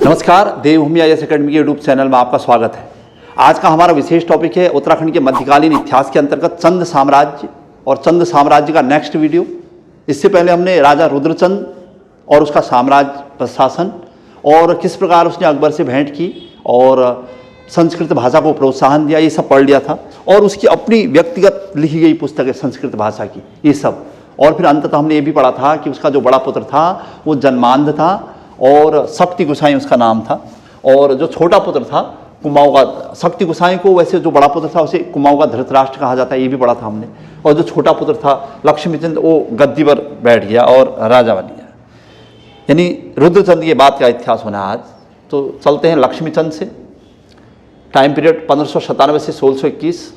नमस्कार, देवभूमि IAS academy के YouTube channel में आपका स्वागत है। आज का हमारा विशेष टॉपिक है उत्तराखंड के मध्यकालीन इतिहास के अंतर्गत चंद साम्राज्य और चंद साम्राज्य का नेक्स्ट वीडियो। इससे पहले हमने राजा रुद्रचंद और उसका साम्राज्य प्रशासन और किस प्रकार उसने अकबर से भेंट की और संस्कृत भाषा को प्रोत्साहन दिया, ये सब पढ़ लिया था। और उसकी अपनी व्यक्तिगत लिखी गई पुस्तक है संस्कृत भाषा की, ये सब। और फिर अंततः हमने ये भी पढ़ा था कि उसका जो बड़ा पुत्र था वो जन्मांध था और शक्ति गोसाई उसका नाम था, और जो छोटा पुत्र था कुमाऊँ का, शक्ति गोसाई को वैसे जो बड़ा पुत्र था उसे कुमाऊँ का धृतराष्ट्र कहा जाता है, ये भी पढ़ा था हमने। और जो छोटा पुत्र था लक्ष्मीचंद, वो गद्दी पर बैठ गया और राजा बन गया। यानी रुद्रचंद के बाद का इतिहास होना आज। तो चलते हैं लक्ष्मीचंद से। टाइम पीरियड 1597 से 1621।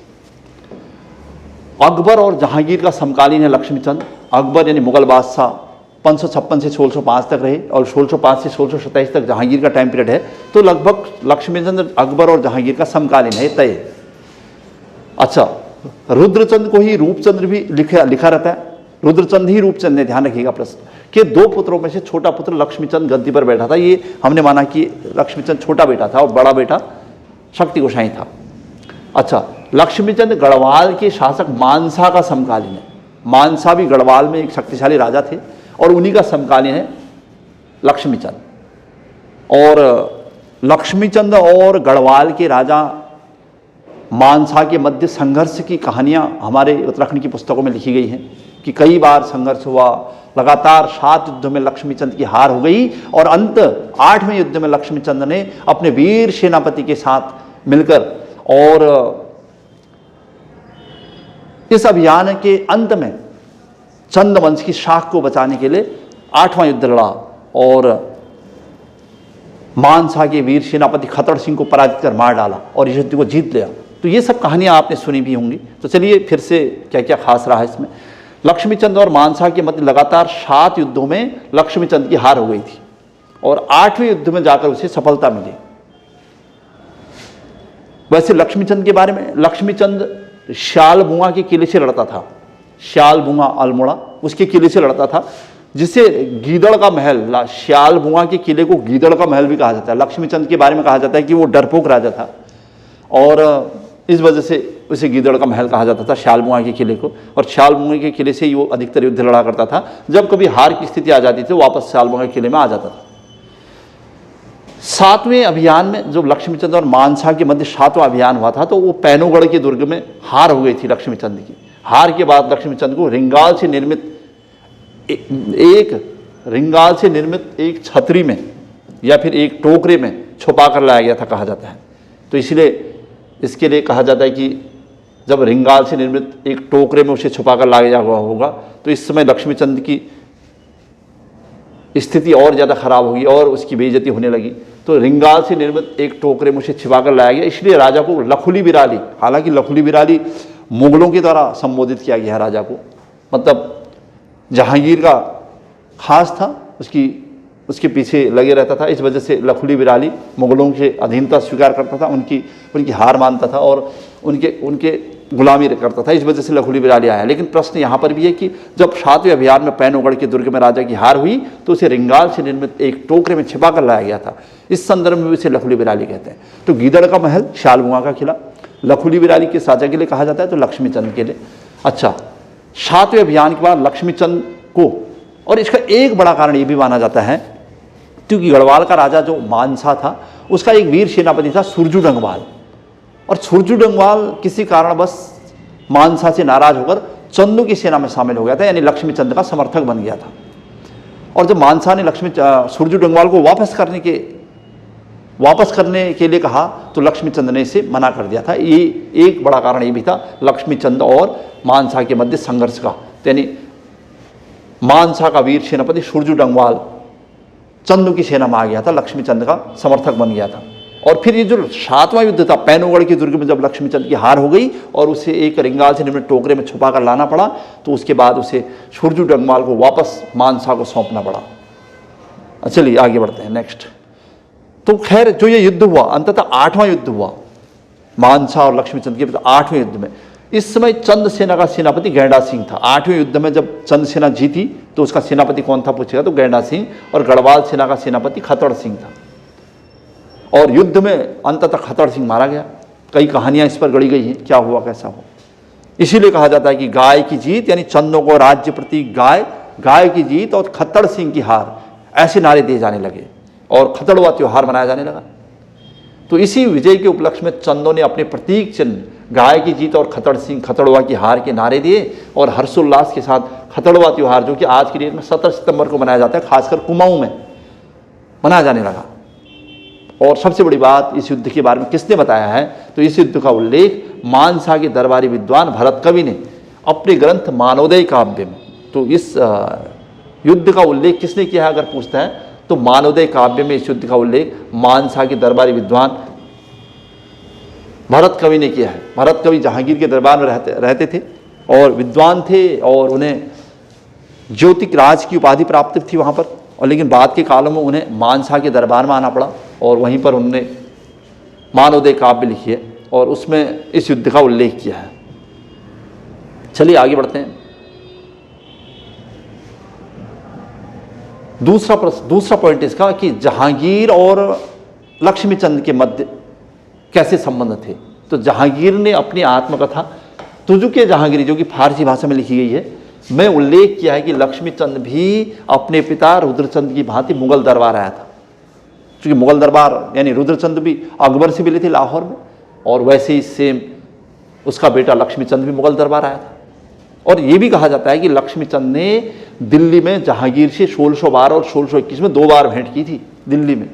अकबर और जहांगीर का समकालीन है लक्ष्मीचंद। अकबर यानी मुगल बादशाह 556 से 1605 तक रहे और 1605 से 1627 तक जहांगीर का टाइम पीरियड है। तो लगभग लक्ष्मीचंद अकबर और जहांगीर का समकालीन है, तय। अच्छा, रुद्रचंद को ही रूपचंद्र भी लिखा रहता है। रुद्रचंद ही रूपचंद है, ध्यान रखिएगा प्रश्न के। दो पुत्रों में से छोटा पुत्र लक्ष्मीचंद गद्दी पर बैठा था। ये हमने माना कि लक्ष्मीचंद छोटा बेटा था और बड़ा बेटा शक्ति गोसाई था। अच्छा, लक्ष्मीचंद गढ़वाल के शासक मानसा का समकालीन है। मानसा भी गढ़वाल में एक शक्तिशाली राजा थे और उन्हीं का समकालीन है लक्ष्मीचंद। और लक्ष्मीचंद और गढ़वाल के राजा मानसा के मध्य संघर्ष की कहानियां हमारे उत्तराखंड की पुस्तकों में लिखी गई हैं कि कई बार संघर्ष हुआ। लगातार 7 युद्धों में लक्ष्मीचंद की हार हो गई और अंत 8वें युद्ध में लक्ष्मीचंद ने अपने वीर सेनापति के साथ मिलकर और इस अभियान के अंत में चंद वंश की शाख को बचाने के लिए 8वां युद्ध लड़ा और मानसा के वीर सेनापति खतड़ सिंह को पराजित कर मार डाला और इस युद्ध को जीत लिया। तो ये सब कहानियां आपने सुनी भी होंगी। तो चलिए फिर से क्या क्या खास रहा है इसमें। लक्ष्मीचंद और मानसा के मध्य लगातार 7 युद्धों में लक्ष्मीचंद की हार हो गई थी और 8वें युद्ध में जाकर उसे सफलता मिली। वैसे लक्ष्मीचंद के बारे में, लक्ष्मीचंद श्यालबुआ के किले से लड़ता था। श्यालबुआ अल्मोड़ा, उसके किले से लड़ता था, जिसे गीदड़ का महल, श्यालबुआ के किले को गीदड़ का महल भी कहा जाता है। लक्ष्मीचंद के बारे में कहा जाता है कि वो डरपोक राजा था और इस वजह से उसे गीदड़ का महल कहा जाता था श्यालबुआ के किले को। और श्यालबुआ के किले से ही वो अधिकतर युद्ध लड़ा करता था। जब कभी हार की स्थिति आ जाती थी वापस श्यालबुआ के किले में आ जाता था। 7वें अभियान में जो लक्ष्मीचंद और मानसा के मध्य 7वां अभियान हुआ था, तो वो पैनोगढ़ के दुर्ग में हार हो गई थी लक्ष्मीचंद की। हार के बाद लक्ष्मीचंद को रिंगाल से निर्मित एक छतरी में या फिर एक टोकरे में छुपा कर लाया गया था, कहा जाता है। तो इसलिए इसके लिए कहा जाता है कि जब रिंगाल से निर्मित एक टोकरे में उसे छुपा कर लाया हुआ होगा तो इस समय लक्ष्मीचंद की स्थिति और ज़्यादा खराब होगी और उसकी बेइज्जती होने लगी। तो रिंगाल से निर्मित एक टोकरे में उसे छिपा कर लाया गया। इसलिए राजा को लखुली बिराली, हालांकि लखुली बिराली मुगलों के द्वारा संबोधित किया गया है राजा को, मतलब जहांगीर का खास था, उसके पीछे लगे रहता था। इस वजह से लखुली बिराली मुगलों के अधीनता स्वीकार करता था, उनकी हार मानता था और उनके गुलामी करता था। इस वजह से लखुली बिराली आया। लेकिन प्रश्न यहाँ पर भी है कि जब 7वें अभियान में पैनोगढ़ के दुर्ग में राजा की हार हुई तो उसे रिंगाल से निर्मित एक टोकरे में छिपा कर लाया गया था। इस संदर्भ में इसे लखुली बिराली कहते हैं। तो गीदड़ का महल श्यालबुआ का किला लखुली बिराली के साझा के लिए कहा जाता है, तो लक्ष्मीचंद के लिए। अच्छा, 7वें अभियान के बाद लक्ष्मीचंद को, और इसका एक बड़ा कारण ये भी माना जाता है क्योंकि गढ़वाल का राजा जो मानसा था उसका एक वीर सेनापति था सुरजू डंगवाल, और सुरजू डंगवाल किसी कारणवश मानसा से नाराज होकर चंदू की सेना में शामिल हो गया था, यानी लक्ष्मीचंद का समर्थक बन गया था। और जब मानसा ने सुरजू डंगवाल को वापस करने के लिए कहा तो लक्ष्मीचंद ने इसे मना कर दिया था। ये एक बड़ा कारण ये भी था लक्ष्मीचंद और मानसा के मध्य संघर्ष का। यानी मानसा का वीर सेनापति सुरजू डंगवाल चंदू की सेना में आ गया था, लक्ष्मीचंद का समर्थक बन गया था। और फिर ये जो 7वां युद्ध था पैनोगढ़ के दुर्ग में, जब लक्ष्मीचंद की हार हो गई और उसे एक रिंगाल से निर्मित टोकरे में छुपा कर लाना पड़ा, तो उसके बाद उसे सुरजू डंगवाल को वापस मानसा को सौंपना पड़ा। चलिए आगे बढ़ते हैं नेक्स्ट। तो खैर जो ये युद्ध हुआ अंततः 8वां युद्ध हुआ मानसा और लक्ष्मीचंद के 8वें युद्ध में। इस समय चंद सेना का सेनापति गैंडा सिंह था। 8वें युद्ध में जब चंद सेना जीती तो उसका सेनापति कौन था पूछेगा तो गैंडा सिंह, और गढ़वाल सेना का सेनापति खतड़ सिंह था। और युद्ध में अंततः खतड़ सिंह मारा गया। कई कहानियां इस पर गढ़ी गई हैं, क्या हुआ कैसा हुआ। इसीलिए कहा जाता है कि गाय की जीत, यानी चंदों को राज्य प्रति गाय, गाय की जीत और खतड़ सिंह की हार, ऐसे नारे दिए जाने लगे और खतड़वा त्योहार मनाया जाने लगा। तो इसी विजय के उपलक्ष्य में चंदों ने अपने प्रतीक चिन्ह गाय की जीत और खतड़ सिंह खतड़वा की हार के नारे दिए और हर्षोल्लास के साथ खतड़वा त्योहार, जो कि आज की डेट में 17 सितंबर को मनाया जाता है, खासकर कुमाऊं में मनाया जाने लगा। और सबसे बड़ी बात, इस युद्ध के बारे में किसने बताया है, तो इस युद्ध का उल्लेख मानसा के दरबारी विद्वान भरत कवि ने अपने ग्रंथ मानवोदय काव्य में, तो इस युद्ध का उल्लेख किसने किया है अगर पूछता है, तो मानवोदय काव्य में इस युद्ध का उल्लेख मानसा के दरबारी विद्वान भरत कवि ने किया है। भरत कवि जहांगीर के दरबार में रहते थे और विद्वान थे और उन्हें ज्योतिक राज की उपाधि प्राप्त थी वहाँ पर, और लेकिन बाद के कालों में उन्हें मानसा के दरबार में आना पड़ा और वहीं पर उन्होंने मानवोदय काव्य लिखी है और उसमें इस युद्ध का उल्लेख किया है। चलिए आगे बढ़ते हैं। दूसरा पॉइंट इसका कि जहांगीर और लक्ष्मीचंद के मध्य कैसे संबंध थे। तो जहांगीर ने अपनी आत्मकथा तुजुके जहांगीरी, जो कि फारसी भाषा में लिखी गई है, में उल्लेख किया है कि लक्ष्मीचंद भी अपने पिता रुद्रचंद की भांति मुगल दरबार आया था। क्योंकि मुगल दरबार यानी रुद्रचंद भी अकबर से मिले थे लाहौर में, और वैसे ही सेम उसका बेटा लक्ष्मीचंद भी मुगल दरबार आया था। और ये भी कहा जाता है कि लक्ष्मीचंद ने दिल्ली में जहांगीर से 1612 और 1621 में 2 बार भेंट की थी दिल्ली में।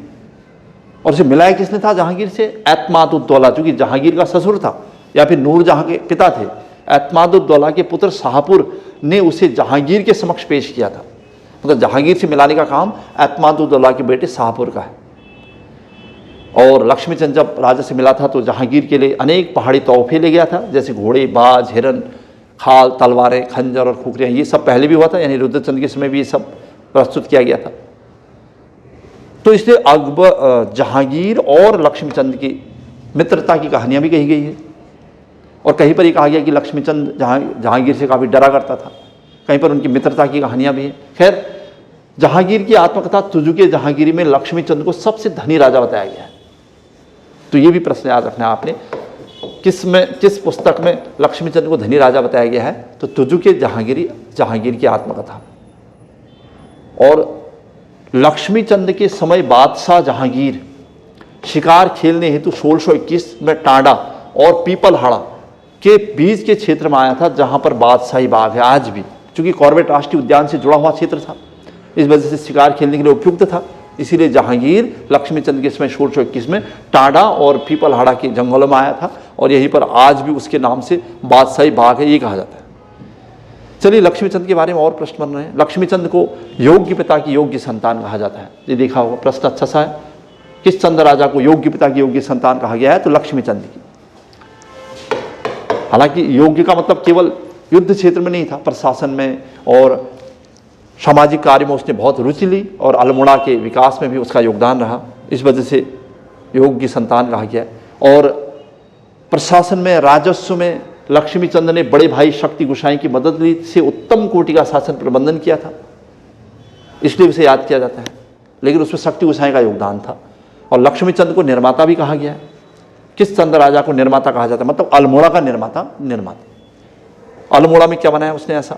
और उसे मिलाया किसने था जहांगीर से? एतमादुद्दौला, जो कि जहांगीर का ससुर था या फिर नूरजहां के पिता थे। एतमादुद्दौला के पुत्र शाहपुर ने उसे जहांगीर के समक्ष पेश किया था। मतलब जहांगीर से मिलाने का काम एतमादुद्दौला के बेटे शाहपुर का है। और लक्ष्मीचंद जब राजा से मिला था तो जहांगीर के लिए अनेक पहाड़ी तोहफे ले गया था, जैसे घोड़े, बाज, हिरन, खाल, तलवारें, खंजर और खुखरियाँ। ये सब पहले भी हुआ था, यानी रुद्रचंद के समय भी ये सब प्रस्तुत किया गया था। तो इसलिए अकबर, जहांगीर और लक्ष्मीचंद की मित्रता की कहानियाँ भी कही गई है। और कहीं पर ये कहा गया कि लक्ष्मीचंद जहांगीर से काफ़ी डरा करता था, कहीं पर उनकी मित्रता की कहानियाँ भी हैं। खैर, जहांगीर की आत्मकथा तुजुके जहांगीरी में लक्ष्मीचंद को सबसे धनी राजा बताया गया है। तो ये भी प्रश्न याद रखना आपने, किस पुस्तक में लक्ष्मीचंद को धनी राजा बताया गया है? तो तुजुके जहांगीरी, जहांगीर की आत्मकथा। और लक्ष्मीचंद के समय बादशाह जहांगीर शिकार खेलने हेतु 1621 में टांडा और पीपलहाड़ा के बीच के क्षेत्र में आया था, जहां पर बादशाही बाग है आज भी, क्योंकि कॉर्बेट राष्ट्रीय उद्यान से जुड़ा हुआ क्षेत्र था, इस वजह से शिकार खेलने के लिए उपयुक्त था। इसीलिए जहांगीर लक्ष्मीचंद के समय 1621 में टांडा और पीपलहाड़ा के जंगलों में आया था, और यहीं पर आज भी उसके नाम से बादशाही बाग है, ये कहा जाता है। चलिए, लक्ष्मीचंद के बारे में और प्रश्न बन रहे हैं। लक्ष्मीचंद को योग्य पिता की योग्य संतान कहा जाता है। ये देखा होगा, प्रश्न अच्छा सा है। किस चंद राजा को योग्य पिता की योग्य संतान कहा गया है? तो लक्ष्मीचंद की। हालांकि योग्य का मतलब केवल युद्ध क्षेत्र में नहीं था, प्रशासन में और सामाजिक कार्य में उसने बहुत रुचि ली, और अल्मोड़ा के विकास में भी उसका योगदान रहा, इस वजह से योग्य संतान कहा गया। और प्रशासन में, राजस्व में लक्ष्मीचंद ने बड़े भाई शक्ति गोसाई की मदद ली से उत्तम कोटि का शासन प्रबंधन किया था, इसलिए उसे याद किया जाता है। लेकिन उसमें शक्ति गोसाई का योगदान था। और लक्ष्मीचंद को निर्माता भी कहा गया है। किस चंद राजा को निर्माता कहा जाता है? मतलब अल्मोड़ा का निर्माता। अल्मोड़ा में क्या बनाया उसने ऐसा?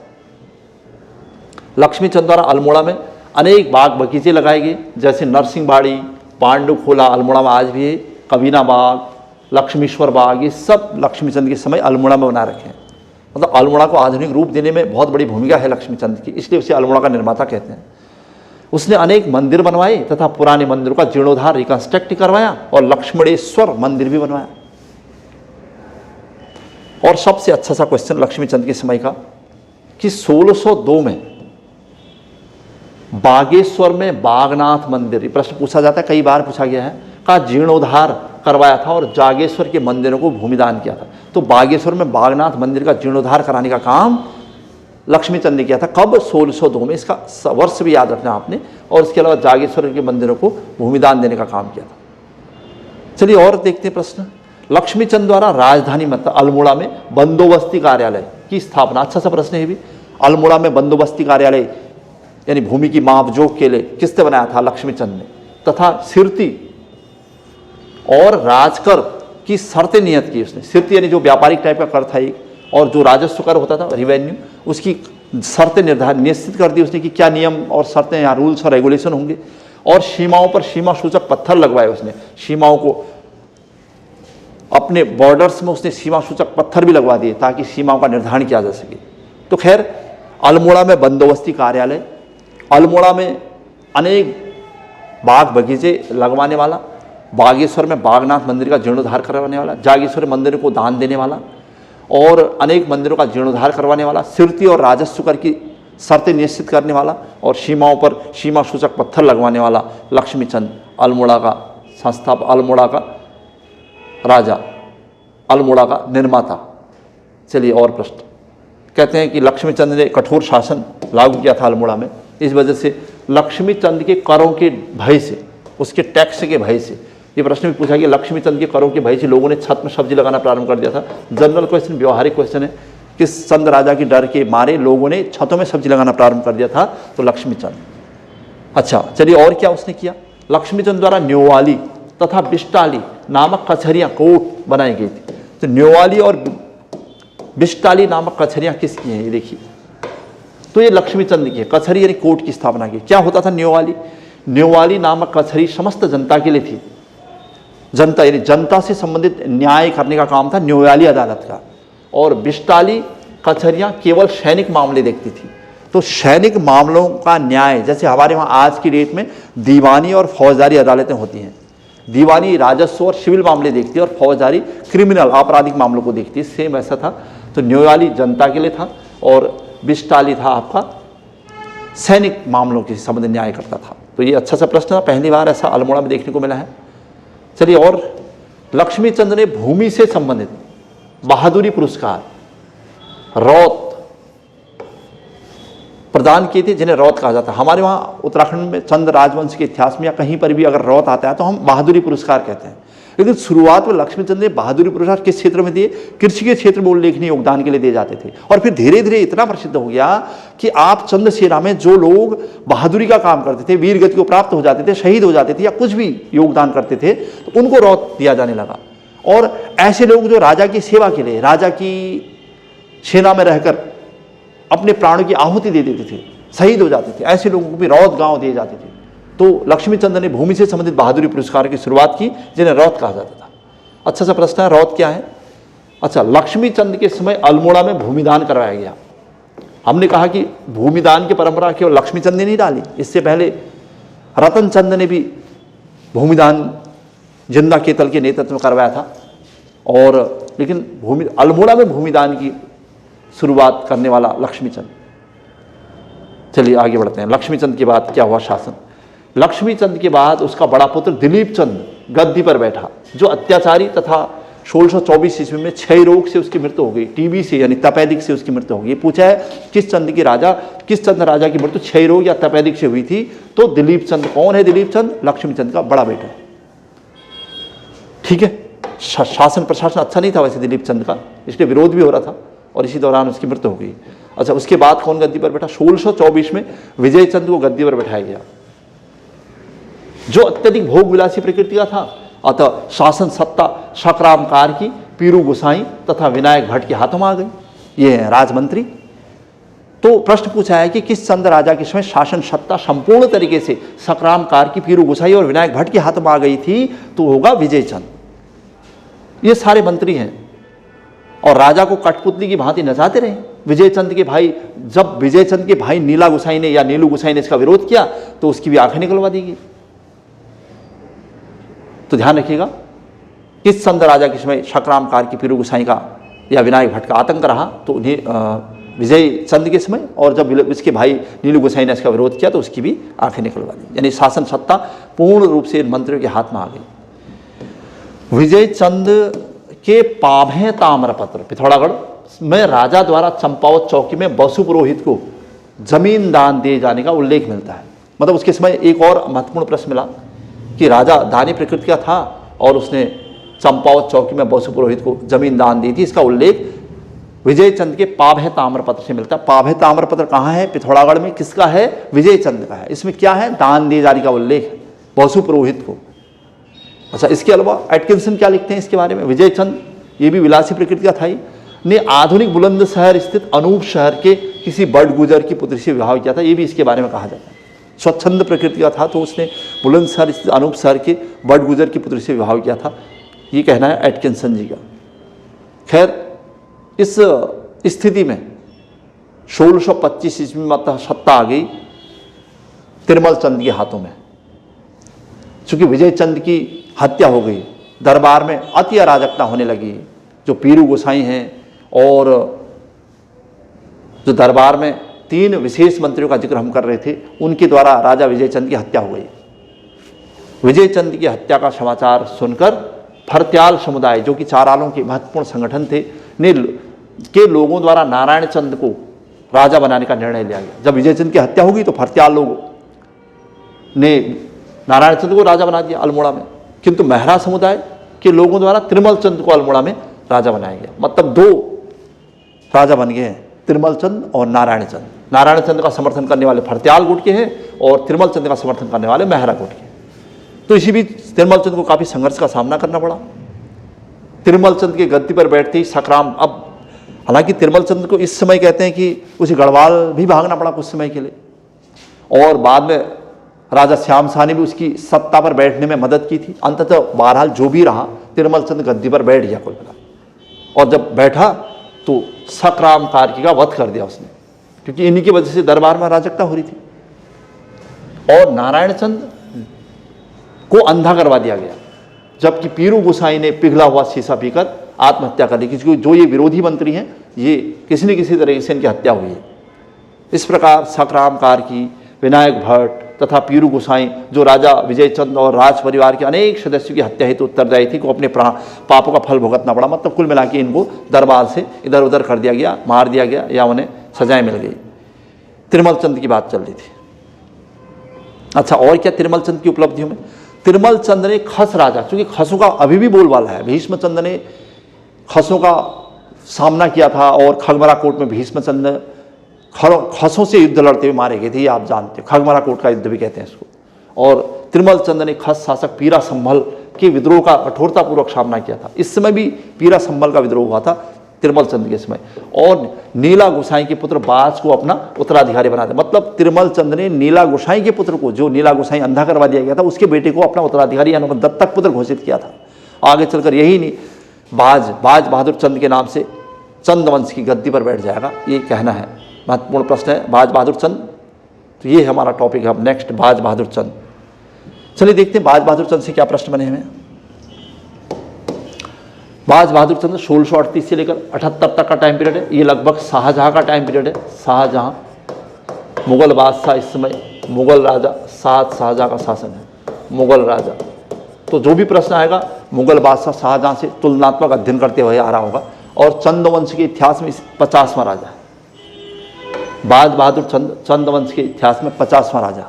लक्ष्मीचंद द्वारा अल्मोड़ा में अनेक बाग बगीचे लगाए गए, जैसे नरसिंहबाड़ी, पांडुखोला अल्मोड़ा में आज भी है, कबीना बाग, लक्ष्मीश्वर बाग, ये सब लक्ष्मीचंद के समय अल्मोड़ा में बना रखे हैं। मतलब अल्मोड़ा को आधुनिक रूप देने में बहुत बड़ी भूमिका है लक्ष्मीचंद की, इसलिए उसे अल्मोड़ा का निर्माता कहते हैं। उसने अनेक मंदिर बनवाए तथा पुराने मंदिरों का जीर्णोद्धार, रिकंस्ट्रक्ट करवाया, और लक्ष्मणेश्वर मंदिर भी बनवाया। और सबसे अच्छा सा क्वेश्चन लक्ष्मीचंद के समय का कि 1602 में बागेश्वर में बागनाथ मंदिर, ये प्रश्न पूछा जाता है, कई बार पूछा गया है, का जीर्णोद्धार करवाया था और जागेश्वर के मंदिरों को भूमिदान किया था। तो बागेश्वर में बागनाथ मंदिर का जीर्णोद्धार कराने का काम लक्ष्मीचंद ने किया था। कब? 1602 में। इसका वर्ष भी याद रखना आपने। और इसके अलावा जागेश्वर के मंदिरों को भूमिदान देने का काम किया था। चलिए और देखते हैं प्रश्न। लक्ष्मीचंद द्वारा राजधानी मतलब अल्मोड़ा में बंदोबस्ती कार्यालय की स्थापना, अच्छा सा प्रश्न है भी। अल्मोड़ा में बंदोबस्ती कार्यालय यानी भूमि की मापजोख के लिए किसने बनाया था? लक्ष्मीचंद ने। तथा सिरती और राजकर की शर्तें नियत की उसने। सिर्फ यानी जो व्यापारिक टाइप का कर था एक, और जो राजस्व कर होता था रिवेन्यू, उसकी शर्तें निर्धारित निश्चित कर दी उसने कि क्या नियम और शर्तें यहाँ रूल्स और रेगुलेशन होंगे। और सीमाओं पर सीमा सूचक पत्थर लगवाए उसने, सीमाओं को अपने बॉर्डर्स में उसने सीमा सूचक पत्थर भी लगवा दिए ताकि सीमाओं का निर्धारण किया जा सके। तो खैर अल्मोड़ा में बंदोबस्ती कार्यालय, अल्मोड़ा में अनेक बाग बगीचे लगवाने वाला, बागेश्वर में बागनाथ मंदिर का जीर्णोद्धार करवाने वाला, जागेश्वर मंदिर को दान देने वाला और अनेक मंदिरों का जीर्णोद्धार करवाने वाला, सिरती और राजस्व कर की शर्तें निश्चित करने वाला और सीमाओं पर सीमा सूचक पत्थर लगवाने वाला लक्ष्मीचंद अल्मोड़ा का संस्थापक, अल्मोड़ा का राजा, अल्मोड़ा का निर्माता। चलिए और प्रश्न। कहते हैं कि लक्ष्मीचंद ने कठोर शासन लागू किया था अल्मोड़ा में, इस वजह से लक्ष्मीचंद के करों के भय से, उसके टैक्स के भय से, ये प्रश्न भी पूछा कि लक्ष्मीचंद के करों के भय से लोगों ने छत में सब्जी लगाना प्रारंभ कर दिया था। जनरल क्वेश्चन, व्यवहारिक क्वेश्चन है, किस चंद राजा की डर के मारे लोगों ने छतों में सब्जी लगाना प्रारंभ कर दिया था? तो लक्ष्मीचंद। अच्छा चलिए और क्या उसने किया? लक्ष्मीचंद द्वारा न्योवाली तथा बिष्टाली नामक कचहरियाँ, कोर्ट बनाई गई थी। तो न्योवाली और बिष्टाली नामक कचहरियाँ किसकी हैं? ये देखिए, तो ये लक्ष्मीचंद की है। कचहरी यानी कोर्ट की स्थापना की। क्या होता था न्योवाली? न्योवाली नामक कचहरी समस्त जनता के लिए थी। जनता यानी जनता से संबंधित न्याय करने का काम था न्योवाली अदालत का। और बिष्टाली कचहरियाँ केवल सैनिक मामले देखती थी। तो सैनिक मामलों का न्याय, जैसे हमारे वहाँ आज की डेट में दीवानी और फौजदारी अदालतें होती हैं, दीवानी राजस्व और सिविल मामले देखती है और फौजदारी क्रिमिनल आपराधिक मामलों को देखती है, सेम ऐसा था। तो न्योवाली जनता के लिए था और बिष्टाली था आपका सैनिक मामलों के संबंधित न्याय करता था। तो ये अच्छा सा प्रश्न था, पहली बार ऐसा अल्मोड़ा में देखने को मिला है। चलिए और लक्ष्मीचंद ने भूमि से संबंधित बहादुरी पुरस्कार रौत प्रदान किए थे, जिन्हें रौत कहा जाता है। हमारे वहाँ उत्तराखंड में चंद राजवंश के इतिहास में या कहीं पर भी अगर रौत आता है तो हम बहादुरी पुरस्कार कहते हैं। लेकिन शुरुआत में लक्ष्मीचंद ने बहादुरी पुरस्कार किस क्षेत्र में दिए? कृषि के क्षेत्र में उल्लेखनीय योगदान के लिए दिए जाते थे। और फिर धीरे धीरे इतना प्रसिद्ध हो गया कि आप चंद्रसेना में जो लोग बहादुरी का काम करते थे, वीर गति को प्राप्त हो जाते थे, शहीद हो जाते थे या कुछ भी योगदान करते थे, तो उनको रौत दिया जाने लगा। और ऐसे लोग जो राजा की सेवा के लिए, राजा की सेना में रहकर अपने प्राणों की आहुति दे देते थे, शहीद हो जाते थे, ऐसे लोगों को भी रौत गांव दिए जाते थे। तो लक्ष्मीचंद ने भूमि से संबंधित बहादुरी पुरस्कार की शुरुआत की, जिन्हें रौत कहा जाता था। अच्छा सा प्रश्न है, रौत क्या है? अच्छा, लक्ष्मीचंद के समय अल्मोड़ा में भूमिदान करवाया गया। हमने कहा कि भूमिदान की परंपरा केवल लक्ष्मीचंद ने नहीं डाली, इससे पहले रतनचंद ने भी भूमिदान जिंदा केतल के नेतृत्व में करवाया था। और लेकिन अल्मोड़ा में भूमिदान की शुरुआत करने वाला लक्ष्मीचंद। चलिए आगे बढ़ते हैं। लक्ष्मीचंद के बाद क्या हुआ शासन? लक्ष्मीचंद के बाद उसका बड़ा पुत्र दिलीप चंद गद्दी पर बैठा, जो अत्याचारी तथा 1624 ईस्वी में क्षय रोग से उसकी मृत्यु हो गई, टीबी से यानी तपेदिक से उसकी मृत्यु हो गई। पूछा है किस चंद राजा की मृत्यु क्षय रोग या तपेदिक से हुई थी? तो दिलीप चंद। कौन है दिलीप चंद? लक्ष्मीचंद का बड़ा बेटा। ठीक है, शासन प्रशासन अच्छा नहीं था वैसे दिलीप चंद का, इसलिए विरोध भी हो रहा था और इसी दौरान उसकी मृत्यु हो गई। अच्छा, उसके बाद कौन गद्दी पर बैठा? 1624 में विजय चंद को गद्दी पर बैठाया गया, जो अत्यधिक भोग विलासी प्रकृति का था। अतः शासन सत्ता शकरामकार की पीरू गोसाई तथा विनायक भट्ट के हाथों में आ गई। ये है राजमंत्री। तो प्रश्न पूछा है कि किस चंद राजा के समय शासन सत्ता संपूर्ण तरीके से शकरामकार की पीरू गोसाई और विनायक भट्ट के हाथों में आ गई थी? तो होगा विजय चंद। ये सारे मंत्री हैं और राजा को कठपुतली की भांति नचाते रहे। विजय चंद के भाई, जब विजय चंद के भाई नीला गोसाई ने या नीलू गोसाई ने इसका विरोध किया तो उसकी भी आंखें निकलवा दी गई। तो ध्यान रखिएगा, किस चंद राजा के समय शकरामकार की पीरू गोसाई का या विनायक भट्ट का आतंक रहा? तो विजय चंद के समय, और जब इसके भाई नीलू गोसाई ने इसका विरोध किया तो उसकी भी आंखें निकलवा दी। यानी शासन सत्ता पूर्ण रूप से इन मंत्रियों के हाथ में आ गई। विजय चंद के पाभे ताम्रपत्र पिथौरागढ़ में राजा द्वारा चंपावत चौकी में बसु पुरोहित को जमीन दान दिए जाने का उल्लेख मिलता है। मतलब उसके समय एक और महत्वपूर्ण प्रश्न मिला कि राजा दानी प्रकृति का था और उसने चंपावत चौकी में बसु पुरोहित को जमीन दान दी थी। इसका उल्लेख विजय चंद के पाभे ताम्रपत्र से मिलता है। पाभे ताम्रपत्र कहाँ है? पिथौरागढ़ में। किसका है? विजय चंद का है। इसमें क्या है? दान दिए जाने का उल्लेख है बसु पुरोहित को। अच्छा, इसके अलावा एटकिंसन क्या लिखते हैं इसके बारे में? विजय चंद, ये भी विलासी प्रकृति का था ही, ने आधुनिक बुलंदशहर स्थित अनूप शहर के किसी बड़गुजर की पुत्री से विवाह किया था। ये भी इसके बारे में कहा जाता है। स्वच्छंद प्रकृति का था तो उसने बुलंदशहर स्थित अनूप शहर के बड़गुजर की पुत्री से विवाह किया था, ये कहना है एटकिंसन जी का। खैर, इस स्थिति में 1625 ईस्वी में सत्ता आ गई तिरुमल चंद के हाथों में। चूंकि विजय चंद की हत्या हो गई, दरबार में अति अराजकता होने लगी। जो पीरू गोसाई हैं और जो दरबार में 3 विशेष मंत्रियों का जिक्र हम कर रहे थे, उनके द्वारा राजा विजय चंद की हत्या हो गई। विजय चंद की हत्या का समाचार सुनकर फरत्याल समुदाय, जो कि चारालों के महत्वपूर्ण संगठन थे, के लोगों द्वारा नारायण चंद को राजा बनाने का निर्णय लिया गया। जब विजय चंद की हत्या होगी तो फरत्याल लोगों ने नारायण चंद को राजा बना दिया अल्मोड़ा में, किंतु मेहरा समुदाय के लोगों द्वारा तिरुमल चंद को अल्मोड़ा में राजा बनाया गया। मतलब 2 राजा बन गए हैं, तिरुमल चंद और नारायण चंद। नारायण चंद का समर्थन करने वाले फरत्याल गुट के हैं और तिरुमल चंद का समर्थन करने वाले मेहरा गुट के। तो इसी बीच तिरुमल चंद को काफ़ी संघर्ष का सामना करना पड़ा। तिरुमल चंद के गद्दी पर बैठते ही सकराम, अब हालांकि तिरुमल चंद को इस समय कहते हैं कि उसे गढ़वाल भी भागना पड़ा कुछ समय के लिए, और बाद में राजा श्याम शाह ने भी उसकी सत्ता पर बैठने में मदद की थी। अंततः बहरहाल जो भी रहा, तिरुमल चंद गद्दी पर बैठ गया कुल मिला, और जब बैठा तो सकराम कार्की का वध कर दिया उसने, क्योंकि इन्हीं की वजह से दरबार में अराजकता हो रही थी। और नारायण चंद को अंधा करवा दिया गया, जबकि पीरू गोसाई ने पिघला हुआ शीशा पीकर आत्महत्या कर ली, क्योंकि जो ये विरोधी मंत्री हैं, ये किसी न किसी तरीके से इनकी हत्या हुई है। इस प्रकार सकराम कार्की, विनायक भट्ट तथा पीरू गोसाई, जो राजा विजय चंद और राज परिवार के अनेक सदस्यों की हत्या हेतु उत्तरदायी थी, को अपने पापों का फल भुगतना पड़ा। मतलब कुल मिला के इनको दरबार से इधर उधर कर दिया गया, मार दिया गया, या उन्हें सजाएं मिल गई। तिरुमल चंद की बात चल रही थी। अच्छा, और क्या तिरुमल चंद की उपलब्धियों में? तिरुमल चंद ने खस राजा, क्योंकि खसों का अभी भी बोलबाला है, भीष्म चंद ने खसों का सामना किया था, और खगमरा कोट में भीष्म चंद खसों से युद्ध लड़ते हुए मारे गए थे, ये आप जानते हो, खगमरा कोट का युद्ध भी कहते हैं इसको। और तिरुमल चंद ने खस शासक पीरा संभल के विद्रोह का कठोरतापूर्वक सामना किया था। इस समय भी पीरा संभल का विद्रोह हुआ था तिरुमल चंद के समय, और नीला गोसाई के पुत्र बाज को अपना उत्तराधिकारी बना दिया। मतलब तिरुमल चंद ने नीला गोसाई के पुत्र को, जो नीला गोसाई अंधा करवा दिया गया था, उसके बेटे को अपना उत्तराधिकारी यानी दत्तक पुत्र घोषित किया था। आगे चलकर यही नहीं, बाज बहादुर चंद के नाम से चंद वंश की गद्दी पर बैठ जाएगा, ये कहना है। महत्वपूर्ण प्रश्न है बाज बहादुर चंद, तो ये हमारा टॉपिक है अब नेक्स्ट, बाज बहादुर चंद। चलिए देखते हैं बाज बहादुर चंद से क्या प्रश्न बने हुए हैं। बाज बहादुर चंद 1638 से लेकर 78 तक का टाइम पीरियड है। ये लगभग शाहजहां का टाइम पीरियड है। शाहजहां मुगल बादशाह, इस समय मुगल राजा, शाहजहां का शासन है, मुगल राजा। तो जो भी प्रश्न आएगा मुगल बादशाह शाहजहां से तुलनात्मक अध्ययन करते हुए आ रहा होगा। और चंद वंश के इतिहास में 50वां राजा है बाज बहादुर चंद, चंद वंश के इतिहास में 50वां राजा।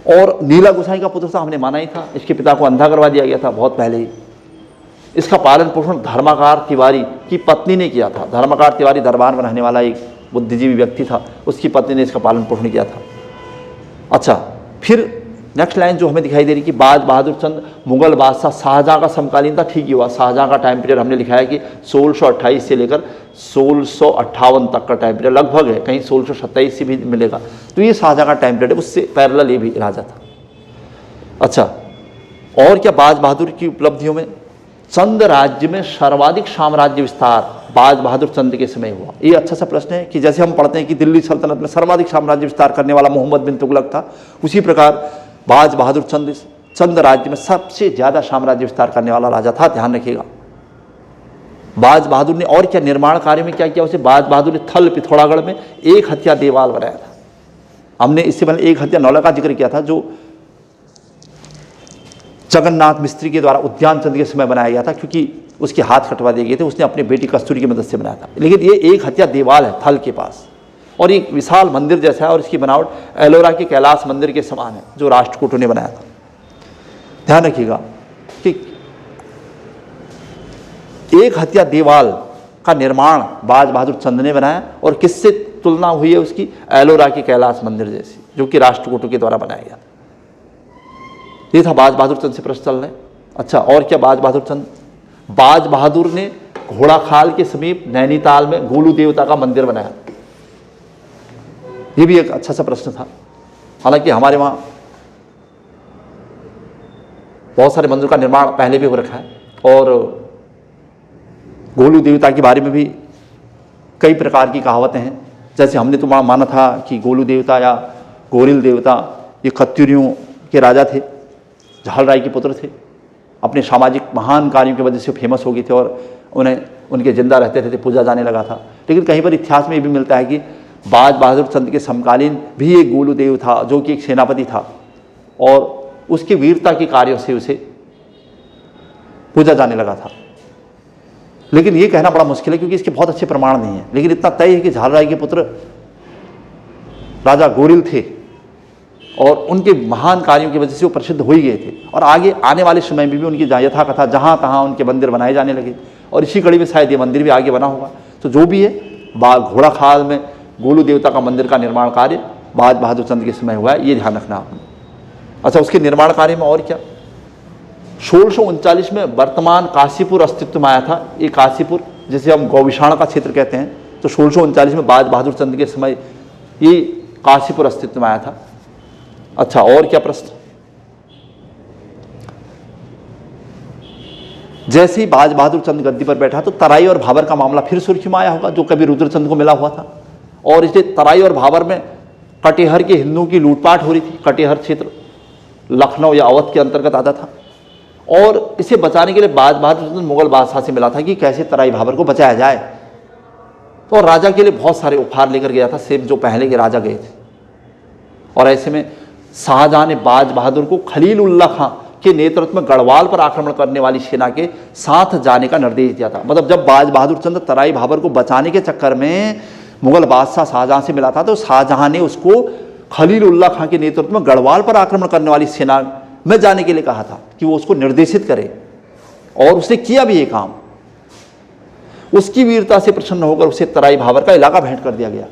और नीला गोसाई का पुत्र था, हमने माना ही था। इसके पिता को अंधा करवा दिया गया था बहुत पहले ही। इसका पालन पोषण धर्माकार तिवारी की पत्नी ने किया था। धर्माकार तिवारी दरबार में रहने वाला एक बुद्धिजीवी व्यक्ति था, उसकी पत्नी ने इसका पालन पोषण किया था। अच्छा, फिर नेक्स्ट लाइन जो हमें दिखाई दे रही कि बाज बहादुर चंद मुगल बादशाह शाहजहां का समकालीन था। ठीक ही हुआ, शाहजहां का टाइम पीरियड हमने लिखा है कि 1628 से लेकर 1658 तक का टाइम पीरियड लगभग है, कहीं 1627 से भी मिलेगा। तो ये शाहजहां का टाइम पीरियड है, उससे पैरेलल ये भी राजा था। अच्छा, और क्या बाज बहादुर की उपलब्धियों में? चंद राज्य में सर्वाधिक साम्राज्य विस्तार बाज बहादुर चंद के समय हुआ। ये अच्छा सा प्रश्न है कि जैसे हम पढ़ते हैं कि दिल्ली सल्तनत में सर्वाधिक साम्राज्य विस्तार करने वाला मोहम्मद बिन तुगलक था, उसी प्रकार बाज बहादुर चंद राज्य में सबसे ज्यादा साम्राज्य विस्तार करने वाला राजा था। ध्यान रखिएगा। बाज बहादुर ने और क्या निर्माण कार्य में क्या किया? उसे बाज बहादुर ने थल पिथौरागढ़ में एक हत्या देवाल बनाया था। हमने इससे पहले एक हत्या नौला का जिक्र किया था, जो जगन्नाथ मिस्त्री के द्वारा उद्यान चंद के समय बनाया गया था, क्योंकि उसके हाथ कटवा दिए गए थे, उसने अपनी बेटी कस्तूरी की मदद से बनाया था। लेकिन ये एक हत्या देवाल है थल के पास, और एक विशाल मंदिर जैसा है, और इसकी बनावट एलोरा के कैलाश मंदिर के समान है, जो राष्ट्रकूटों ने बनाया था। ध्यान रखिएगा कि एक हत्या देवाल का निर्माण बाज बहादुर चंद ने बनाया, और किससे तुलना हुई है उसकी? एलोरा के कैलाश मंदिर जैसी, जो कि राष्ट्रकूटों के द्वारा बनाया गया। ये था बाज बहादुर चंद से प्रश्न चल रहे हैं। अच्छा, और क्या बाज बहादुर चंद? बाज बहादुर ने घोड़ाखाल के समीप नैनीताल में गोलू देवता का मंदिर बनाया। ये भी एक अच्छा सा प्रश्न था। हालांकि हमारे वहाँ बहुत सारे मंदिरों का निर्माण पहले भी हो रखा है और गोलू देवता के बारे में भी कई प्रकार की कहावतें हैं। जैसे हमने तो माना था कि गोलू देवता या गोरिल देवता ये खत्तूरियों के राजा थे, झाल राय के पुत्र थे, अपने सामाजिक महान कार्यों की वजह से फेमस हो गए थे और उन्हें उनके जिंदा रहते थे पूजा जाने लगा था। लेकिन कहीं पर इतिहास में ये भी मिलता है कि बाज बहादुर चंद के समकालीन भी एक गोलू देव था जो कि एक सेनापति था और उसकी वीरता के कार्यों से उसे पूजा जाने लगा था। लेकिन ये कहना बड़ा मुश्किल है क्योंकि इसके बहुत अच्छे प्रमाण नहीं है। लेकिन इतना तय है कि झाल राय के पुत्र राजा गोरिल थे और उनके महान कार्यों की वजह से वो प्रसिद्ध हो ही गए थे और आगे आने वाले समय में भी उनकी यथा कथा जहाँ तहाँ उनके मंदिर बनाए जाने लगे और इसी कड़ी में शायद ये मंदिर भी आगे बना होगा। तो जो भी है, घोड़ाखाल में गोलू देवता का मंदिर का निर्माण कार्य बाज बहादुर चंद के समय हुआ है, ये ध्यान रखना आपने। अच्छा, उसके निर्माण कार्य में और क्या? 1639 में वर्तमान काशीपुर अस्तित्व में आया था। ये काशीपुर जिसे हम गौविषाण का क्षेत्र कहते हैं, तो 1639 में बाज बहादुर चंद के समय ये काशीपुर अस्तित्व में आया था। अच्छा, और क्या प्रश्न? जैसे ही बाज बहादुर चंद गद्दी पर बैठा तो तराई और भाबर का मामला फिर सुर्खी में आया होगा जो कभी रुद्रचंद को मिला हुआ था और इसलिए तराई और भाबर में कटिहार के हिंदुओं की लूटपाट हो रही थी। कटिहार क्षेत्र लखनऊ या अवध के अंतर्गत आता था और इसे बचाने के लिए बाज बहादुर चंद मुगल बादशाह से मिला था कि कैसे तराई भाबर को बचाया जाए। तो राजा के लिए बहुत सारे उपहार लेकर गया था, सेम जो पहले के राजा गए थे। और ऐसे में शाहजहां ने बाज बहादुर को खलील उल्लाह खां के नेतृत्व में गढ़वाल पर आक्रमण करने वाली सेना के साथ जाने का निर्देश दिया था। मतलब जब बाज बहादुर चंद तराई भाबर को बचाने के चक्कर में मुगल बादशाह शाहजहां से मिला था तो शाहजहां ने उसको खलील उल्लाह खां के नेतृत्व में गढ़वाल पर आक्रमण करने वाली सेना में जाने के लिए कहा था कि वो उसको निर्देशित करे और उसने किया भी ये काम। उसकी वीरता से प्रसन्न होकर उसे तराई भाबर का इलाका भेंट कर दिया गया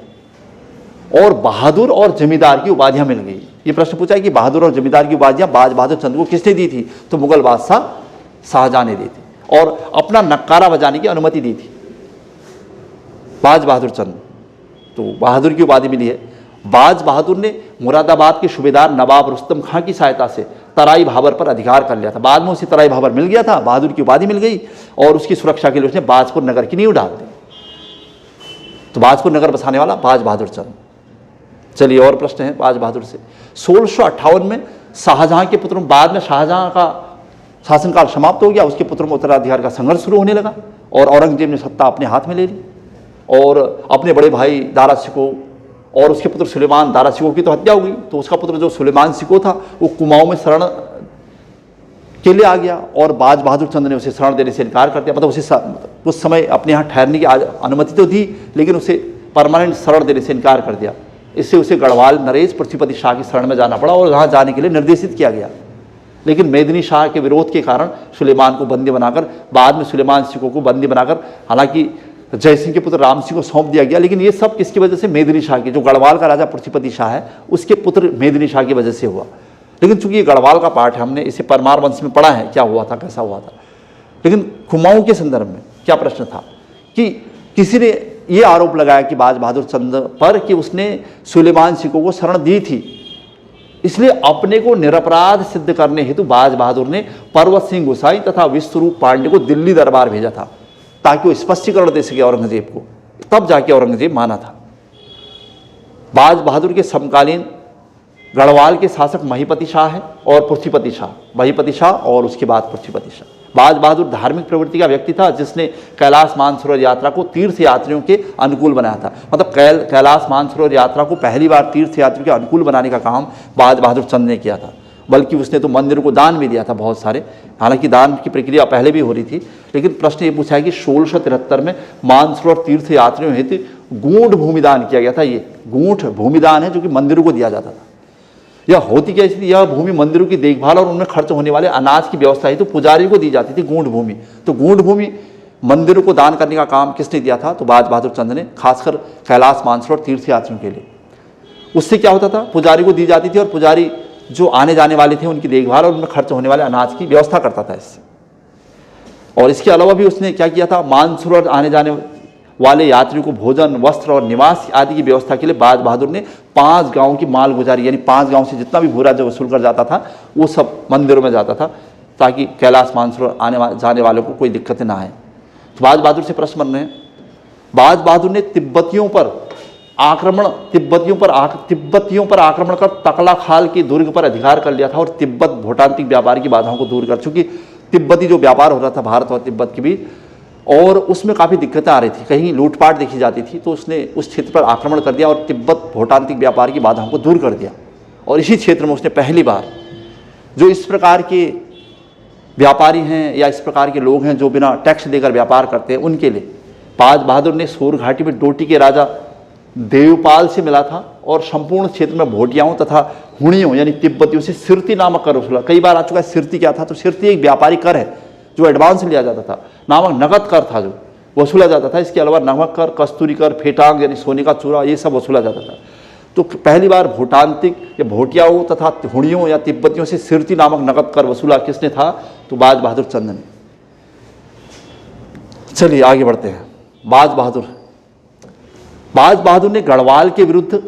और बहादुर और जमींदार की उपाधियां मिल गई। ये प्रश्न पूछा है कि बहादुर और जमींदार की उपाधियां बाज बहादुर चंद को किसने दी थी? तो मुगल बादशाह शाहजहां ने दी थी और अपना नक्कारा बजाने की अनुमति दी थी बाज बहादुर चंद। तो बहादुर की उपाधि मिली है। बाज बहादुर ने मुरादाबाद के सूबेदार नवाब रुस्तम खां की सहायता से तराई भाबर पर अधिकार कर लिया था। बाद में उसे तराई भाबर मिल गया था, बहादुर की उपाधि मिल गई और उसकी सुरक्षा के लिए उसने बाजपुर नगर की नींव डाल दी। तो बाजपुर नगर बसाने वाला बाज बहादुर चंद। चलिए, और प्रश्न है बाज बहादुर से। 1658 में शाहजहां के पुत्रों, बाद में शाहजहां का शासनकाल समाप्त हो गया, उसके पुत्रों में उत्तराधिकार का संघर्ष शुरू होने लगा और औरंगजेब ने सत्ता अपने हाथ में ले ली और अपने बड़े भाई दारा शिकोह और उसके पुत्र सुलेमान दारा शिकोह की तो हत्या हो गई। तो उसका पुत्र जो सुलेमान शिकोह था वो कुमाऊं में शरण के लिए आ गया और बाज बहादुर चंद ने उसे शरण देने से इनकार कर दिया। मतलब उसे उस समय अपने यहाँ ठहरने की अनुमति तो दी लेकिन उसे परमानेंट शरण देने से इनकार कर दिया। इससे उसे गढ़वाल नरेश पृथ्वीपति शाह की शरण में जाना पड़ा और वहाँ जाने के लिए निर्देशित किया गया। लेकिन मेदिनी शाह के विरोध के कारण सुलेमान को बंदी बनाकर, बाद में सुलेमान शिकोह को बंदी बनाकर हालांकि जयसिंह के पुत्र राम सिंह को सौंप दिया गया। लेकिन ये सब किसकी वजह से? मेदिनी शाह की, जो गढ़वाल का राजा पृथ्वीपति शाह है उसके पुत्र मेदिनी शाह की वजह से हुआ। लेकिन चूंकि ये गढ़वाल का पार्ट है, हमने इसे परमार वंश में पढ़ा है क्या हुआ था, कैसा हुआ था। लेकिन कुमाऊं के संदर्भ में क्या प्रश्न था कि किसी ने ये आरोप लगाया कि बाज बहादुर चंद पर कि उसने सुलेमान शिकोह को शरण दी थी, इसलिए अपने को निरपराध सिद्ध करने हेतु बाज बहादुर ने पर्वत सिंह गोसाई तथा विश्वरूप पांडे को दिल्ली दरबार भेजा था ताकि वो स्पष्टीकरण दे सके औरंगजेब को। तब जाके औरंगजेब माना था। बाज बहादुर के समकालीन गढ़वाल के शासक महीपति शाह है और पृथ्वीपति शाह, महीपति शाह और उसके बाद पृथ्वीपति शाह। बाज बहादुर धार्मिक प्रवृत्ति का व्यक्ति था जिसने कैलाश मानसरोवर यात्रा को तीर्थ यात्रियों के अनुकूल बनाया था। मतलब कैलाश मानसरोवर यात्रा को पहली बार तीर्थ यात्रियों के अनुकूल बनाने का काम बाज बहादुर चंद ने किया था। बल्कि उसने तो मंदिरों को दान भी दिया था बहुत सारे। हालांकि दान की प्रक्रिया पहले भी हो रही थी, लेकिन प्रश्न ये पूछा है कि 1673 में मानसरोवर तीर्थ यात्रियों हेतु गूढ़ भूमिदान किया गया था। ये गूढ़ भूमिदान है जो कि मंदिरों को दिया जाता था। यह होती क्या थी? यह भूमि मंदिरों की देखभाल और उनमें खर्च होने वाले अनाज की व्यवस्था हेतु पुजारी को दी जाती थी, गूढ़ भूमि। तो गूढ़ भूमि मंदिरों को दान करने का काम किसने दिया था? तो बाज बहादुर चंद ने, खासकर कैलाश मानसरोवर तीर्थ यात्रियों के लिए। उससे क्या होता था? पुजारी को दी जाती थी और पुजारी जो आने जाने वाले थे उनकी देखभाल और उनमें खर्च होने वाले अनाज की व्यवस्था करता था इससे। और इसके अलावा भी उसने क्या किया था, मानसरोवर आने जाने वाले यात्रियों को भोजन, वस्त्र और निवास आदि की व्यवस्था के लिए बाज बहादुर ने 5 गांव की माल गुजारी, यानी 5 गांव से जितना भी भूरा जो वसूल कर जाता था वो सब मंदिरों में जाता था, ताकि कैलाश मानसरोवर आने जाने वालों को कोई दिक्कतें ना आए। तो बाज बहादुर से प्रश्न बन रहे हैं, बाज बहादुर ने तिब्बतियों पर आक्रमण कर तकला खाल के दुर्ग पर अधिकार कर लिया था और तिब्बत भूटांतिक व्यापार की बाधाओं को दूर कर, चूंकि तिब्बती जो व्यापार हो रहा था भारत और तिब्बत के बीच, और उसमें काफ़ी दिक्कतें आ रही थी, कहीं लूटपाट देखी जाती थी, तो उसने उस क्षेत्र पर आक्रमण कर दिया और तिब्बत भूटांतिक व्यापार की बाधाओं को दूर कर दिया। और इसी क्षेत्र में उसने पहली बार जो इस प्रकार के व्यापारी हैं या इस प्रकार के लोग हैं जो बिना टैक्स देकर व्यापार करते हैं, उनके लिए बाज बहादुर ने सोर घाटी में डोटी के राजा देवपाल से मिला था और संपूर्ण क्षेत्र में भोटियाओं तथा हुणियों यानी तिब्बतियों से सिरती नामक कर वसूला। कई बार आ चुका है सिरती क्या था, तो सिरती एक व्यापारी कर है जो एडवांस लिया जाता था, नामक नगद कर था जो वसूला जाता था। इसके अलावा नमक कर, कस्तूरी कर, फेटांग यानी सोने का चूरा, ये सब वसूला जाता था। तो पहली बार भूटांतिक या भोटियाओं तथा हुणियों या तिब्बतियों से सिरती नामक नगद कर वसूला किसने था, तो बाज बहादुर चंद ने। चलिए आगे बढ़ते हैं। बाज बहादुर ने गढ़वाल के विरुद्ध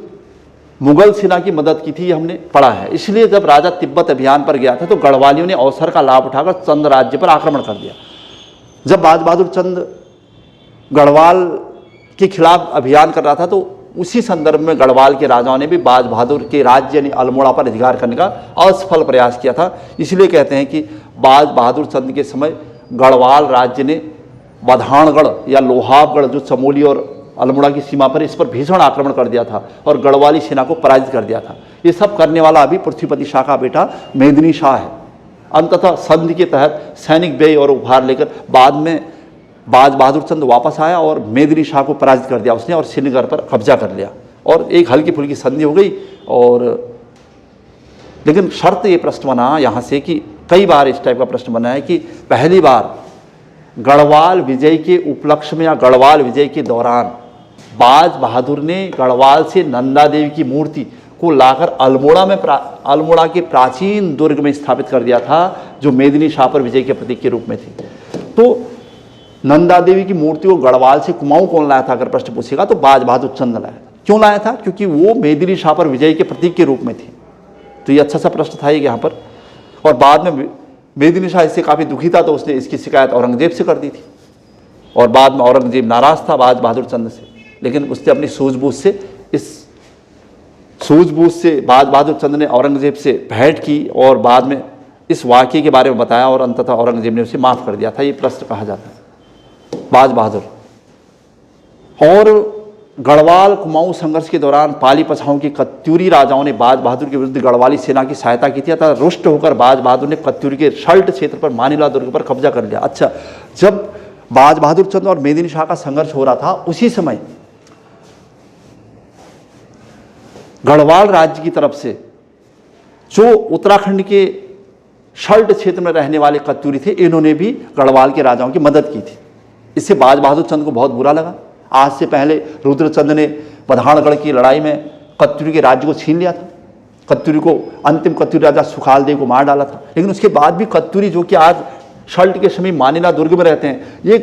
मुगल सेना की मदद की थी, ये हमने पढ़ा है। इसलिए जब राजा तिब्बत अभियान पर गया था तो गढ़वालियों ने अवसर का लाभ उठाकर चंद राज्य पर आक्रमण कर दिया। जब बाज बहादुर चंद गढ़वाल के खिलाफ अभियान कर रहा था तो उसी संदर्भ में गढ़वाल के राजाओं ने भी बाज बहादुर के राज्य यानी अल्मोड़ा पर अधिकार करने का असफल प्रयास किया था। इसलिए कहते हैं कि बाज बहादुर चंद के समय गढ़वाल राज्य ने बधानगढ़ या लोहावगढ़ जो चमोली और अल्मोड़ा की सीमा पर, इस पर भीषण आक्रमण कर दिया था और गढ़वाली सेना को पराजित कर दिया था। ये सब करने वाला अभी पृथ्वीपति शाह का बेटा मेदिनी शाह है। अंततः संधि के तहत सैनिक व्यय और उपहार लेकर बाद में बाज बहादुर चंद वापस आया और मेदिनी शाह को पराजित कर दिया उसने और श्रीनगर पर कब्जा कर लिया और एक हल्की फुल्की संधि हो गई। और लेकिन शर्त ये प्रश्न बना यहाँ से कि कई बार इस टाइप का प्रश्न बना है कि पहली बार गढ़वाल विजय के उपलक्ष्य में या गढ़वाल विजय के दौरान बाज बहादुर ने गढ़वाल से नंदा देवी की मूर्ति को लाकर अल्मोड़ा के प्राचीन दुर्ग में स्थापित कर दिया था जो मेदिनी शाह पर विजय के प्रतीक के रूप में थी। तो नंदा देवी की मूर्ति को गढ़वाल से कुमाऊं कौन लाया था अगर प्रश्न पूछेगा तो बाज बहादुर चंद लाया था। क्यों लाया था? क्योंकि वो मेदिनी शाह पर विजय के प्रतीक के रूप में थी। तो ये अच्छा सा प्रश्न था यहाँ पर। और बाद में मेदिनी शाह इससे काफ़ी दुखी था तो उसने इसकी शिकायत औरंगजेब से कर दी थी और बाद में औरंगजेब नाराज़ था बाज बहादुर चंद से, लेकिन उसने अपनी सूझबूझ से बाज बहादुर चंद ने औरंगजेब से भेंट की और बाद में इस वाक़ये के बारे में बताया और अंततः औरंगजेब ने उसे माफ़ कर दिया था। ये प्रश्न कहा जाता है बाज बहादुर। और गढ़वाल कुमाऊं संघर्ष के दौरान पाली पछाऊ के कत्यूरी राजाओं ने बाज बहादुर के विरुद्ध गढ़वाली सेना की सहायता की थी। अतः रुष्ट होकर बाज बहादुर ने कत्यूरी के शल्ट क्षेत्र पर मानिला दुर्ग पर कब्जा कर लिया। अच्छा, जब बाज बहादुर चंद और मेदिनी शाह का संघर्ष हो रहा था उसी समय गढ़वाल राज्य की तरफ से जो उत्तराखंड के शल्ट क्षेत्र में रहने वाले कत्यूरी थे, इन्होंने भी गढ़वाल के राजाओं की मदद की थी। इससे बाज बहादुर चंद को बहुत बुरा लगा। आज से पहले रुद्रचंद ने बधानगढ़ की लड़ाई में कत्यूरी के राज्य को छीन लिया था। कत्यूरी को अंतिम कत्यूरी राजा सुखाल देव को मार डाला था, लेकिन उसके बाद भी कत्यूरी जो कि आज शल्ट के समीप मानिला दुर्ग में रहते हैं, ये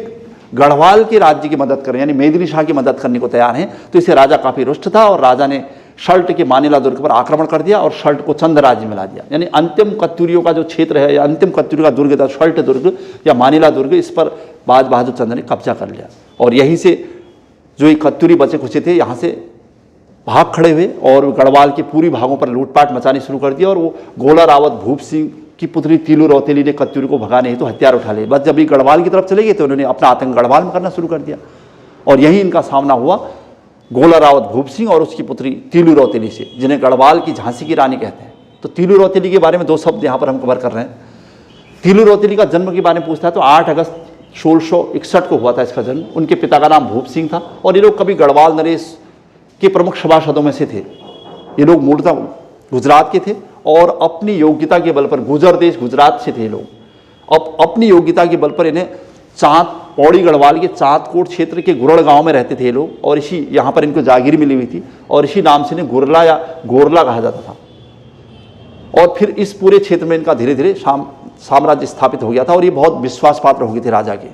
गढ़वाल के राज्य की मदद करें यानी मेदिनी शाह की मदद करने को तैयार हैं। तो इसे राजा काफ़ी रुष्ट था और राजा ने शल्ट के मानिला दुर्ग पर आक्रमण कर दिया और शल्ट को चंद राज्य में ला दिया। यानी अंतिम कत्यूरियों का जो क्षेत्र है या अंतिम कत्यूरी का दुर्ग था शल्ट दुर्ग या मानिला दुर्ग, इस पर बाज बहादुर चंद ने कब्जा कर लिया और यहीं से जो ये कत्यूरी बचे खुचे थे यहाँ से भाग खड़े हुए और गढ़वाल के पूरी भागों पर लूटपाट मचानी शुरू कर दिया। और वो गोला रावत भूप सिंह की पुत्री तीलू रौतेली ने कत्यूरी को भगाने हेतु हथियार उठा लिए। बस जब ये गढ़वाल की तरफ चले गए तो उन्होंने अपना आतंक गढ़वाल में करना शुरू कर दिया और यही इनका सामना हुआ गोला रावत भूप सिंह और उसकी पुत्री तीलू रौतेली से, जिन्हें गढ़वाल की झांसी की रानी कहते हैं। तो तीलू रौतेली के बारे में 2 शब्द यहाँ पर हम कवर कर रहे हैं। तीलू रौतेली का जन्म के बारे में पूछता है तो 8 अगस्त 1661 को हुआ था इसका जन्म। उनके पिता का नाम भूप सिंह था और ये लोग कभी गढ़वाल नरेश के प्रमुख सभासदों में से थे। ये लोग मूलतः गुजरात के थे और अपनी योग्यता के बल पर, गुजर देश गुजरात से थे ये लोग, अब अपनी योग्यता के बल पर इन्हें पौड़ी गढ़वाल के चांदकोट क्षेत्र के गुरड़ गांव में रहते थे ये लोग और इसी यहाँ पर इनको जागीर मिली हुई थी और इसी नाम से इन्हें गुरला या गोरला कहा जाता था। और फिर इस पूरे क्षेत्र में इनका धीरे धीरे साम्राज्य स्थापित हो गया था और ये बहुत विश्वास पात्र हो गए थे राजा के।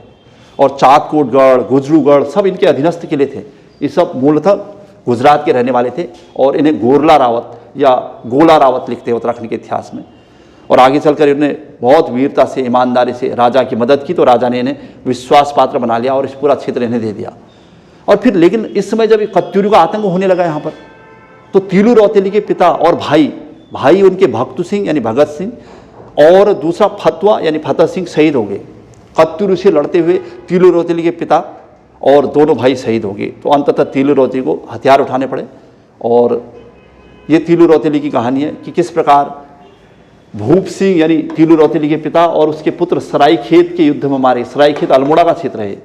और चाँदकोटगढ़, गुजरूगढ़ सब इनके अधीनस्थ किले थे। ये सब मूलतः गुजरात के रहने वाले थे और इन्हें गोरला रावत या गोला रावत लिखते हैं उत्तराखंड के इतिहास में। और आगे चलकर इन्होंने बहुत वीरता से, ईमानदारी से राजा की मदद की, तो राजा ने इन्हें विश्वास पात्र बना लिया और इस पूरा क्षेत्र इन्हें दे दिया। और फिर लेकिन इस समय जब कत्यूरी का आतंक होने लगा यहाँ पर, तो तीलू रौतेली के पिता और भाई उनके भक्तू सिंह यानी भगत सिंह और दूसरा फतवा यानी फतेह सिंह शहीद हो गए। कत्यूरी से लड़ते हुए तीलू रौतेली के पिता और दोनों भाई शहीद हो गए। तो अंततः तीलू रौतेली को हथियार उठाने पड़े। और ये तीलू रौतेली की कहानी है कि किस प्रकार भूप सिंह यानी तीलू रौतेली के पिता और उसके पुत्र सरायखेत के युद्ध में मारे। सरायखेत अल्मोड़ा का क्षेत्र है।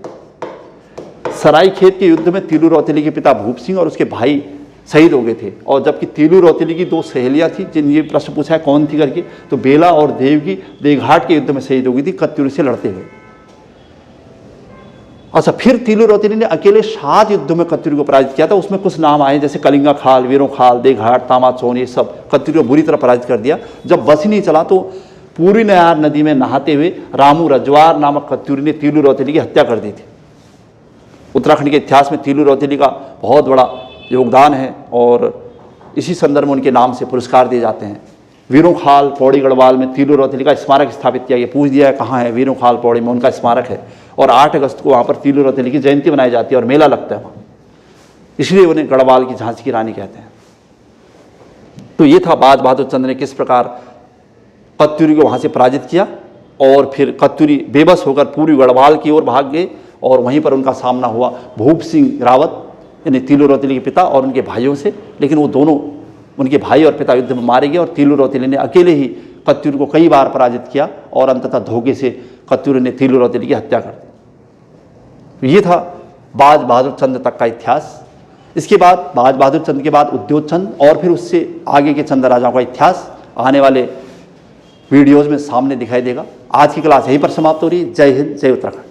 सरायखेत के युद्ध में तीलू रौतेली के पिता भूप सिंह और उसके भाई शहीद हो गए थे। और जबकि तीलू रौतेली की दो सहेलियां थी, जिन ये प्रश्न पूछा है कौन थी करके, तो बेला और देवकी देवघाट के युद्ध में शहीद हो गई थी कत्यूरी से लड़ते हुए। अच्छा, फिर तीलू रौतेली ने अकेले 7 युद्धों में कत्यूरी को पराजित किया था। उसमें कुछ नाम आए जैसे कलिंगा खाल, वीरों खाल, देवघाट, तामाचौन, ये सब कत्यूरी को बुरी तरह पराजित कर दिया। जब बस ही नहीं चला तो पूरी नयार नदी में नहाते हुए रामू रजवार नामक कत्यूरी ने तीलू रौतेली की हत्या कर दी थी। उत्तराखंड के इतिहास में तीलू रौतेली का बहुत बड़ा योगदान है और इसी संदर्भ में उनके नाम से पुरस्कार दिए जाते हैं। वीरों खाल पौड़ी गढ़वाल में तीलू रौतेली का स्मारक स्थापित किया गया। पूछ दिया है कहाँ है, वीरों खाल पौड़ी में उनका स्मारक है। और 8 अगस्त को वहाँ पर तीलू रौतेली की जयंती मनाई जाती है और मेला लगता है वहाँ, इसलिए उन्हें गढ़वाल की झांसी की रानी कहते हैं। तो ये था बाज बहादुर चंद्र ने किस प्रकार कत्यूरी को वहाँ से पराजित किया। और फिर कत्यूरी बेबस होकर पूर्वी गढ़वाल की ओर भाग गए और वहीं पर उनका सामना हुआ भूप सिंह रावत यानी तीलू रौतेली के पिता और उनके भाइयों से। लेकिन वो दोनों, उनके भाई और पिता युद्ध में मारे गए और तीलू रौतेली ने अकेले ही कत्यूरी को कई बार पराजित किया और अंततः धोखे से कत्यूरी ने तीलू रौतेली की हत्या कर दी। ये था बाज बहादुर चंद्र तक का इतिहास। इसके बाद बाज बहादुर चंद्र के बाद उद्योग चंद और फिर उससे आगे के चंद राजाओं का इतिहास आने वाले वीडियोज़ में सामने दिखाई देगा। आज की क्लास यहीं पर समाप्त हो रही है। जय हिंद, जय उत्तराखंड।